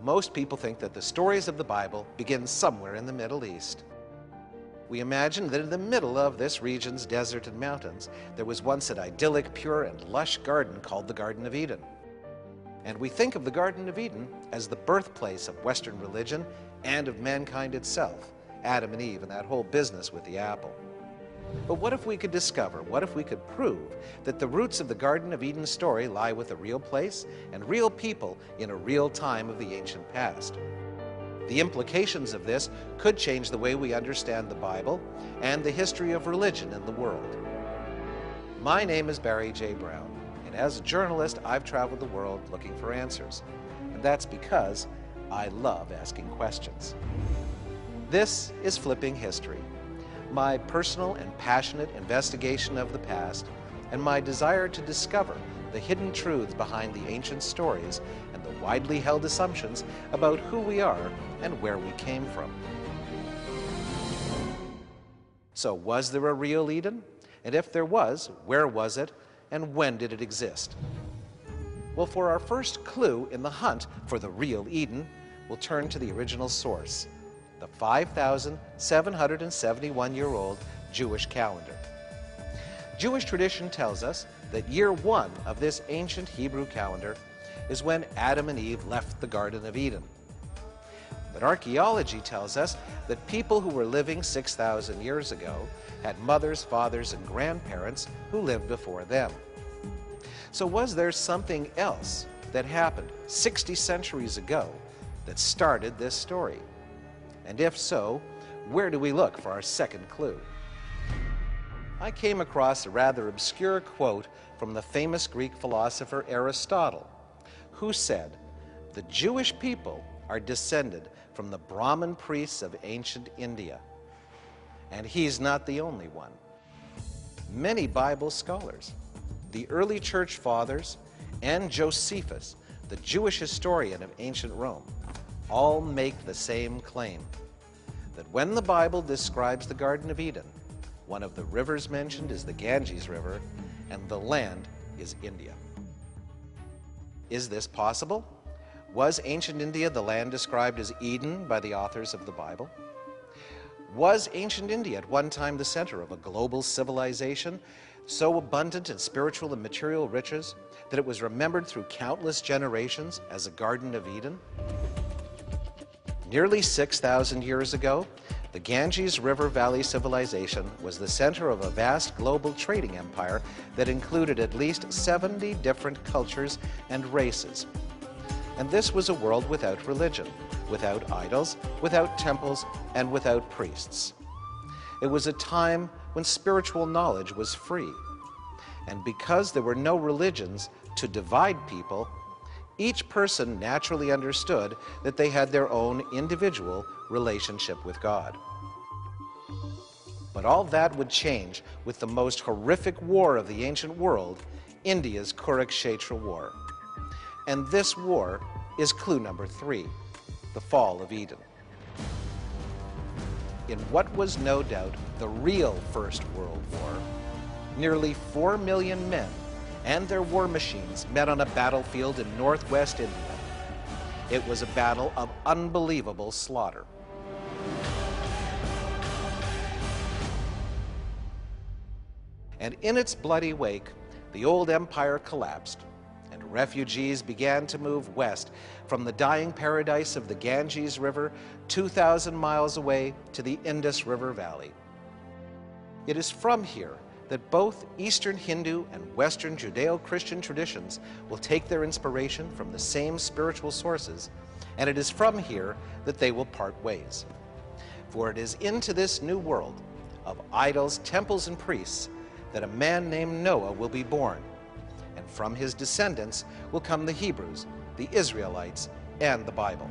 most people think that the stories of the Bible begin somewhere in the Middle East. We imagine that in the middle of this region's desert and mountains, there was once an idyllic, pure, and lush garden called the Garden of Eden. And we think of the Garden of Eden as the birthplace of Western religion and of mankind itself, Adam and Eve and that whole business with the apple. But what if we could discover, what if we could prove that the roots of the Garden of Eden story lie with a real place and real people in a real time of the ancient past? The implications of this could change the way we understand the Bible and the history of religion in the world. My name is Barry J. Brown, and as a journalist, I've traveled the world looking for answers. And that's because I love asking questions. This is Flipping History, my personal and passionate investigation of the past and my desire to discover the hidden truths behind the ancient stories and the widely held assumptions about who we are and where we came from. So, was there a real Eden? And if there was, where was it and when did it exist? Well, for our first clue in the hunt for the real Eden, we'll turn to the original source, the 5,771-year-old Jewish calendar. Jewish tradition tells us that year 1 of this ancient Hebrew calendar is when Adam and Eve left the Garden of Eden. But archaeology tells us that people who were living 6,000 years ago had mothers, fathers, and grandparents who lived before them. So was there something else that happened 60 centuries ago that started this story? And if so, where do we look for our second clue? I came across a rather obscure quote from the famous Greek philosopher Aristotle, who said, "The Jewish people are descended from the Brahmin priests of ancient India." And he's not the only one. Many Bible scholars, the early church fathers, and Josephus, the Jewish historian of ancient Rome, all make the same claim, that when the Bible describes the Garden of Eden, one of the rivers mentioned is the Ganges River, and the land is India. Is this possible? Was ancient India the land described as Eden by the authors of the Bible? Was ancient India at one time the center of a global civilization so abundant in spiritual and material riches that it was remembered through countless generations as a Garden of Eden? Nearly 6,000 years ago, the Ganges River Valley civilization was the center of a vast global trading empire that included at least 70 different cultures and races. And this was a world without religion, without idols, without temples, and without priests. It was a time when spiritual knowledge was free. And because there were no religions to divide people, each person naturally understood that they had their own individual relationship with God. But all that would change with the most horrific war of the ancient world, India's Kurukshetra War. And this war is clue number 3, the fall of Eden. In what was no doubt the real First World War, nearly 4 million men and their war machines met on a battlefield in northwest India. It was a battle of unbelievable slaughter. And in its bloody wake, the old empire collapsed, and refugees began to move west from the dying paradise of the Ganges River 2,000 miles away to the Indus River Valley. It is from here that both Eastern Hindu and Western Judeo-Christian traditions will take their inspiration from the same spiritual sources, and it is from here that they will part ways. For it is into this new world of idols, temples, and priests that a man named Noah will be born, and from his descendants will come the Hebrews, the Israelites, and the Bible.